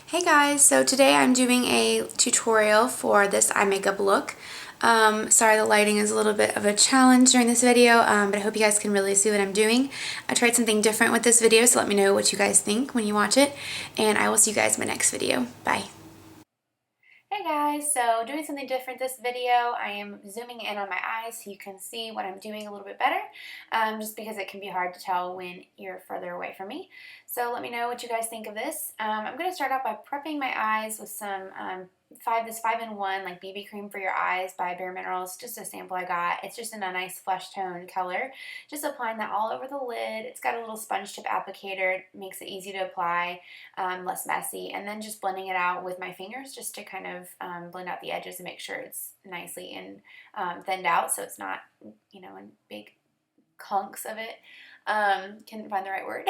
Hey guys, so today I'm doing a tutorial for this eye makeup look. Sorry the lighting is a little bit of a challenge during this video, but I hope you guys can really see what I'm doing. I tried something different with this video, so let me know what you guys think when you watch it, and I will see you guys in my next video. Bye. Hey guys, so doing something different this video. I am zooming in on my eyes so you can see what I'm doing a little bit better, just because it can be hard to tell when you're further away from me. So let me know what you guys think of this. I'm going to start out by prepping my eyes with some this 5-in-1 like BB cream for your eyes by Bare Minerals, just a sample I got. It's just in a nice flesh tone color. Just applying that all over the lid. It's got a little sponge tip applicator, it makes it easy to apply, less messy, and then just blending it out with my fingers just to kind of blend out the edges and make sure it's nicely and thinned out so it's not, in big clunks of it. Couldn't find the right word.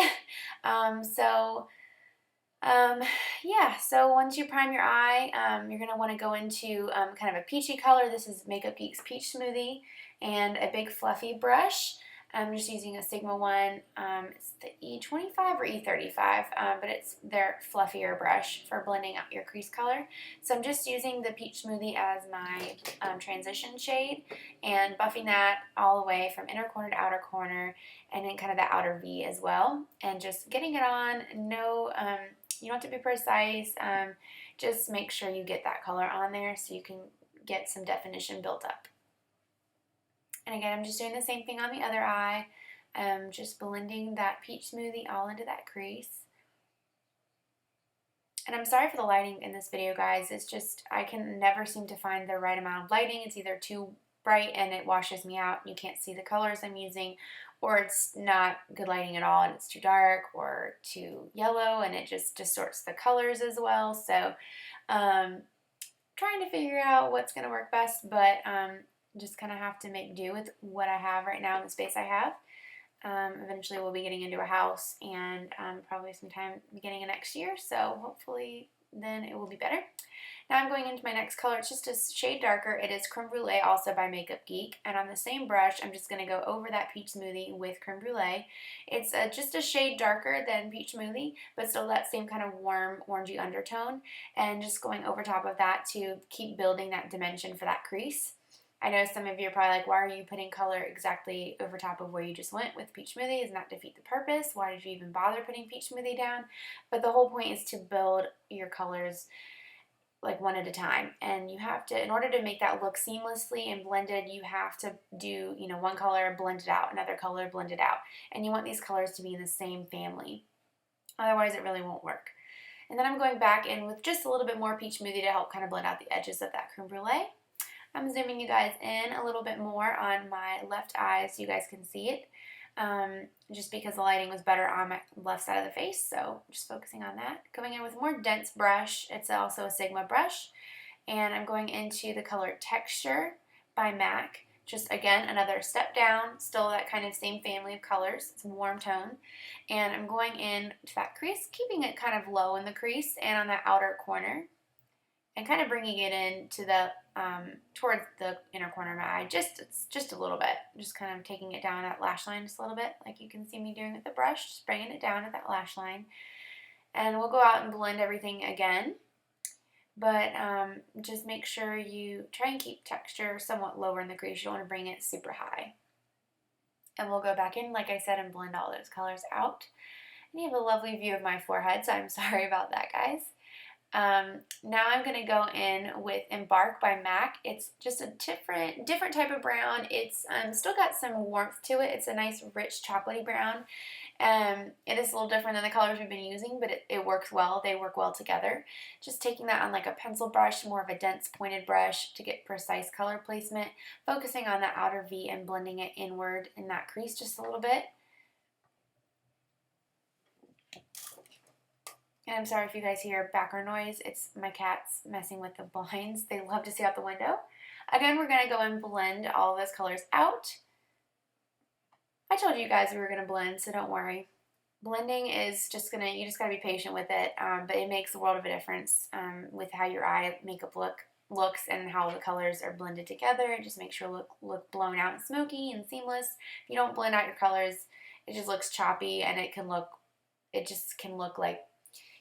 Yeah, so once you prime your eye, you're going to want to go into kind of a peachy color. This is Makeup Geek's Peach Smoothie, and a big fluffy brush. I'm just using a Sigma one. It's the E25 or E35, but it's their fluffier brush for blending out your crease color. So I'm just using the Peach Smoothie as my transition shade and buffing that all the way from inner corner to outer corner, and then kind of the outer V as well. And just getting it on, no... you don't have to be precise, just make sure you get that color on there so you can get some definition built up. And again, I'm just doing the same thing on the other eye, just blending that peach smoothie all into that crease. And I'm sorry for the lighting in this video, guys. It's just, I can never seem to find the right amount of lighting. It's either too bright and it washes me out and you can't see the colors I'm using, or it's not good lighting at all and it's too dark or too yellow and it just distorts the colors as well. So trying to figure out what's going to work best, but just kind of have to make do with what I have right now in the space I have. Eventually we'll be getting into a house, and probably sometime beginning of next year, so hopefully then it will be better. Now I'm going into my next color. It's just a shade darker. It is Creme Brûlée, also by Makeup Geek, and on the same brush I'm just going to go over that Peach Smoothie with Creme Brûlée. It's just a shade darker than Peach Smoothie, but still that same kind of warm orangey undertone, and just going over top of that to keep building that dimension for that crease. I know some of you are probably like, why are you putting color exactly over top of where you just went with Peach Smoothie? Doesn't that defeat the purpose? Why did you even bother putting Peach Smoothie down? But the whole point is to build your colors like one at a time. And you have to, in order to make that look seamlessly and blended, you have to do, one color, blend it out, another color, blend it out. And you want these colors to be in the same family. Otherwise, it really won't work. And then I'm going back in with just a little bit more Peach Smoothie to help kind of blend out the edges of that Creme Brulee. I'm zooming you guys in a little bit more on my left eye so you guys can see it, just because the lighting was better on my left side of the face, so just focusing on that. Going in with a more dense brush. It's also a Sigma brush, and I'm going into the color Texture by MAC. Just, again, another step down, still that kind of same family of colors. It's a warm tone. And I'm going in to that crease, keeping it kind of low in the crease and on that outer corner, and kind of bringing it into the towards the inner corner of my eye, just a little bit, just kind of taking it down that lash line just a little bit, like you can see me doing with the brush, just bringing it down at that lash line. And we'll go out and blend everything again, but just make sure you try and keep texture somewhat lower in the crease. You don't want to bring it super high. And we'll go back in, like I said, and blend all those colors out. And you have a lovely view of my forehead, so I'm sorry about that, guys. Now I'm going to go in with Embark by MAC. It's just a different type of brown. It's still got some warmth to it. It's a nice rich chocolatey brown. It is a little different than the colors we've been using, but it works well. They work well together. Just taking that on like a pencil brush, more of a dense pointed brush to get precise color placement. Focusing on that outer V and blending it inward in that crease just a little bit. And I'm sorry if you guys hear background noise. It's my cats messing with the blinds. They love to see out the window. Again, we're going to go and blend all of those colors out. I told you guys we were going to blend, so don't worry. Blending is just going to, you just got to be patient with it, but it makes a world of a difference with how your eye makeup looks and how the colors are blended together. It just makes your look blown out and smoky and seamless. If you don't blend out your colors, it just looks choppy, and it just can look like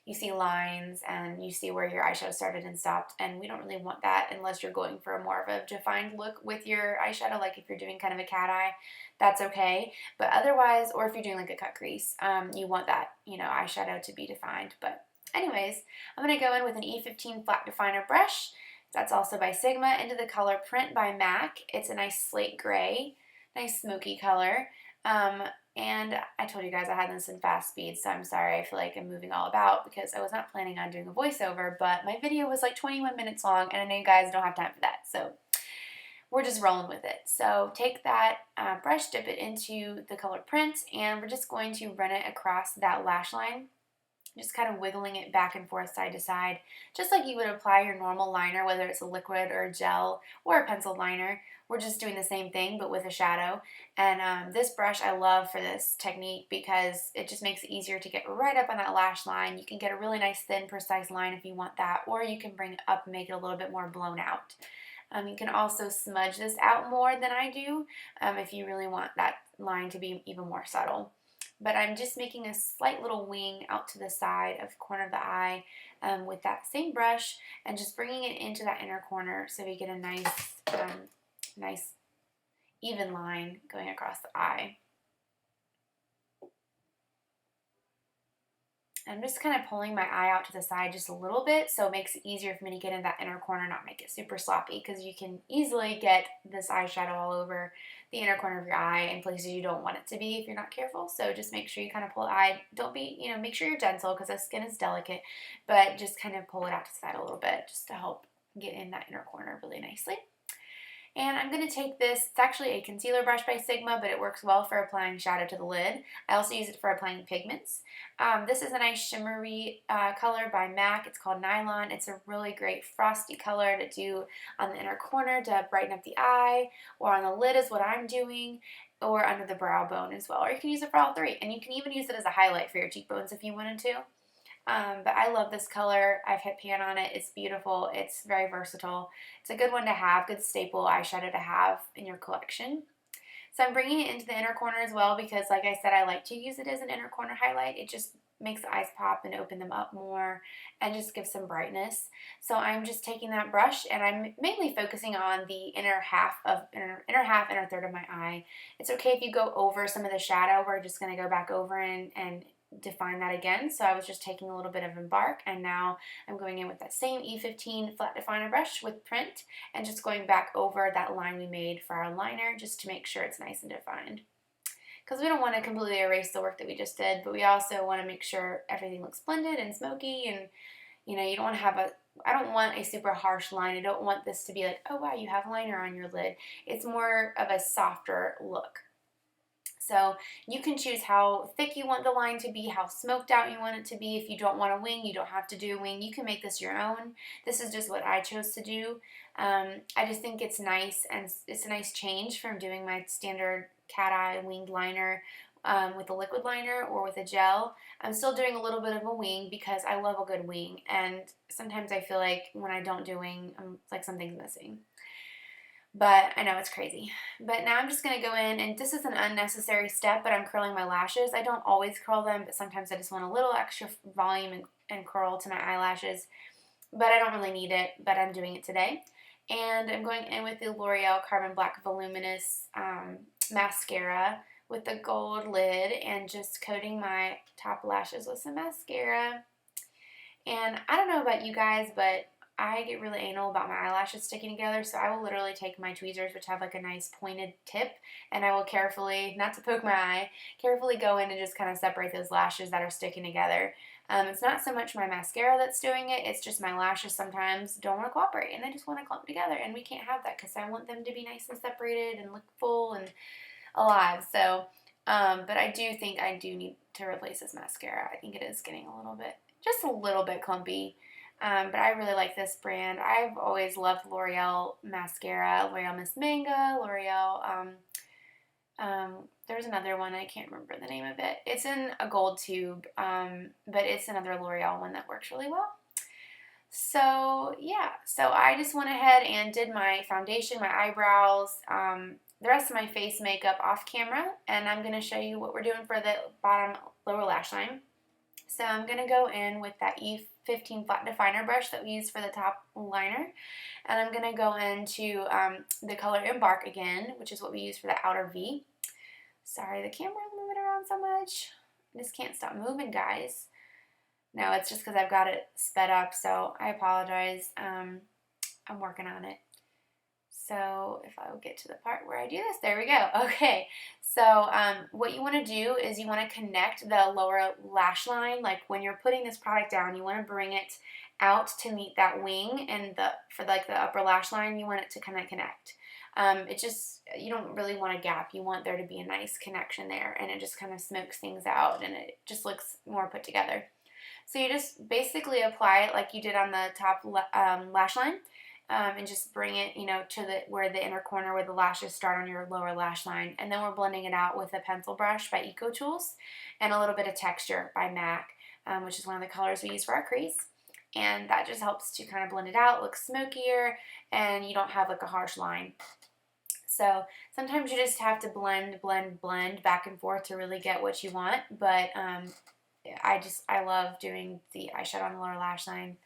you see lines and you see where your eyeshadow started and stopped, and we don't really want that unless you're going for a more of a defined look with your eyeshadow. Like if you're doing kind of a cat eye, that's okay, but otherwise, or if you're doing like a cut crease, you want that, you know, eyeshadow to be defined. But anyways, I'm going to go in with an E15 flat definer brush. That's also by Sigma, into the color Print by MAC. It's a nice slate gray, nice smoky color. And I told you guys I had this in fast speed, so I'm sorry. I feel like I'm moving all about because I was not planning on doing a voiceover, but my video was like 21 minutes long, and I know you guys don't have time for that, so we're just rolling with it. So take that brush, dip it into the color Print, and we're just going to run it across that lash line, just kind of wiggling it back and forth side to side, just like you would apply your normal liner, whether it's a liquid or a gel or a pencil liner. We're just doing the same thing, but with a shadow. And this brush I love for this technique because it just makes it easier to get right up on that lash line. You can get a really nice, thin, precise line if you want that, or you can bring it up and make it a little bit more blown out. You can also smudge this out more than I do if you really want that line to be even more subtle. But I'm just making a slight little wing out to the side of the corner of the eye with that same brush, and just bringing it into that inner corner so we get a nice even line going across the eye. I'm just kind of pulling my eye out to the side just a little bit, so it makes it easier for me to get in that inner corner, not make it super sloppy, because you can easily get this eyeshadow all over the inner corner of your eye in places you don't want it to be if you're not careful. So just make sure you kind of pull the eye. Don't be, you know, make sure you're gentle because the skin is delicate, but just kind of pull it out to the side a little bit just to help get in that inner corner really nicely. And I'm going to take this, it's actually a concealer brush by Sigma, but it works well for applying shadow to the lid. I also use it for applying pigments. This is a nice shimmery color by MAC. It's called Nylon. It's a really great frosty color to do on the inner corner to brighten up the eye, or on the lid is what I'm doing, or under the brow bone as well. Or you can use it for all three. And you can even use it as a highlight for your cheekbones if you wanted to. But I love this color. I've hit pan on it. It's beautiful. It's very versatile. It's a good one to have, good staple eyeshadow to have in your collection. So I'm bringing it into the inner corner as well because, like I said, I like to use it as an inner corner highlight. It just makes the eyes pop and open them up more and just gives some brightness. So I'm just taking that brush and I'm mainly focusing on the inner third of my eye. It's okay if you go over some of the shadow. We're just going to go back over and define that again. So I was just taking a little bit of Embark, and now I'm going in with that same E15 flat definer brush with Print and just going back over that line we made for our liner just to make sure it's nice and defined. Because we don't want to completely erase the work that we just did, but we also want to make sure everything looks blended and smoky, and you know, you don't want to have I don't want a super harsh line. I don't want this to be like, oh wow, you have liner on your lid. It's more of a softer look. So you can choose how thick you want the line to be, how smoked out you want it to be. If you don't want a wing, you don't have to do a wing. You can make this your own. This is just what I chose to do. I just think it's nice, and it's a nice change from doing my standard cat eye winged liner with a liquid liner or with a gel. I'm still doing a little bit of a wing because I love a good wing, and sometimes I feel like when I don't do wing, it's like something's missing. But I know it's crazy. But now I'm just going to go in, and this is an unnecessary step, but I'm curling my lashes. I don't always curl them, but sometimes I just want a little extra volume and curl to my eyelashes. But I don't really need it, but I'm doing it today. And I'm going in with the L'Oreal Carbon Black Voluminous mascara with the gold lid and just coating my top lashes with some mascara. And I don't know about you guys, but I get really anal about my eyelashes sticking together, so I will literally take my tweezers, which have like a nice pointed tip, and I will carefully, not to poke my eye, carefully go in and just kind of separate those lashes that are sticking together. It's not so much my mascara that's doing it, it's just my lashes sometimes don't want to cooperate, and they just want to clump together, and we can't have that because I want them to be nice and separated and look full and alive. So, but I do think I do need to replace this mascara. I think it is getting just a little bit clumpy. But I really like this brand. I've always loved L'Oreal mascara, L'Oreal Miss Manga, L'Oreal, there's another one, I can't remember the name of it. It's in a gold tube, but it's another L'Oreal one that works really well. So, yeah, so I just went ahead and did my foundation, my eyebrows, the rest of my face makeup off camera, and I'm going to show you what we're doing for the lower lash line. So I'm going to go in with that E15 flat definer brush that we use for the top liner. And I'm going to go into the color Embark again, which is what we use for the outer V. Sorry, the camera's moving around so much. I just can't stop moving, guys. No, it's just because I've got it sped up, so I apologize. I'm working on it. So if I will get to the part where I do this, there we go. Okay, so what you want to do is you want to connect the lower lash line. Like when you're putting this product down, you want to bring it out to meet that wing, and for like the upper lash line, you want it to kind of connect. You don't really want a gap. You want there to be a nice connection there, and it just kind of smokes things out, and it just looks more put together. So you just basically apply it like you did on the top lash line. And just bring it, to where the inner corner where the lashes start on your lower lash line. And then we're blending it out with a pencil brush by Eco Tools and a little bit of Texture by MAC, which is one of the colors we use for our crease. And that just helps to kind of blend it out, look smokier, and you don't have like a harsh line. So sometimes you just have to blend back and forth to really get what you want. But I love doing the eyeshadow on the lower lash line.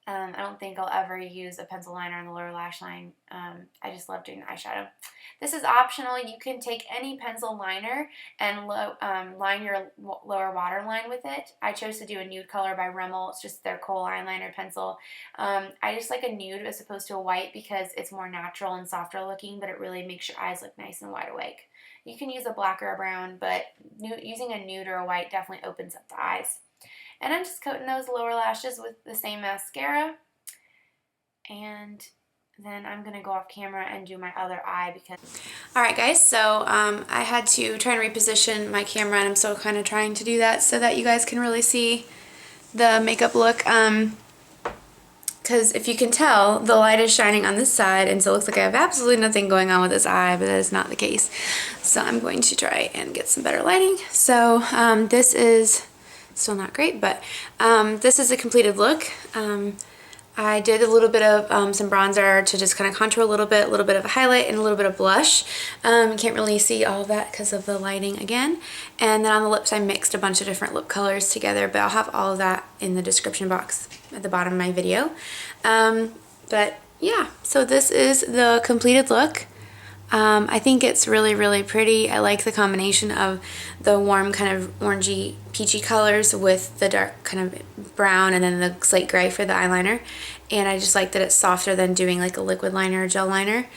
I don't think I'll ever use a pencil liner on the lower lash line. I just love doing the eyeshadow. This is optional. You can take any pencil liner and line your lower waterline with it. I chose to do a nude color by Rimmel. It's just their kohl eyeliner pencil. I just like a nude as opposed to a white because it's more natural and softer looking, but it really makes your eyes look nice and wide awake. You can use a black or a brown, but using a nude or a white definitely opens up the eyes. And I'm just coating those lower lashes with the same mascara. And then I'm going to go off camera and do my other eye because... Alright guys, so I had to try and reposition my camera, and I'm still kind of trying to do that so that you guys can really see the makeup look. Because if you can tell, the light is shining on this side, and so it looks like I have absolutely nothing going on with this eye, but that is not the case. So I'm going to try and get some better lighting. So this is... still not great, but this is a completed look. I did a little bit of some bronzer to just kind of contour a little bit of a highlight, and a little bit of blush. You can't really see all of that because of the lighting again. And then on the lips I mixed a bunch of different lip colors together, but I'll have all of that in the description box at the bottom of my video. But yeah, so this is the completed look. I think it's really, really pretty. I like the combination of the warm kind of orangey, peachy colors with the dark kind of brown and then the slate gray for the eyeliner. And I just like that it's softer than doing like a liquid liner or gel liner.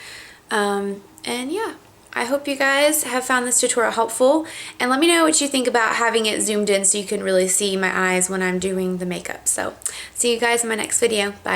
And yeah, I hope you guys have found this tutorial helpful. And let me know what you think about having it zoomed in so you can really see my eyes when I'm doing the makeup. So, see you guys in my next video. Bye.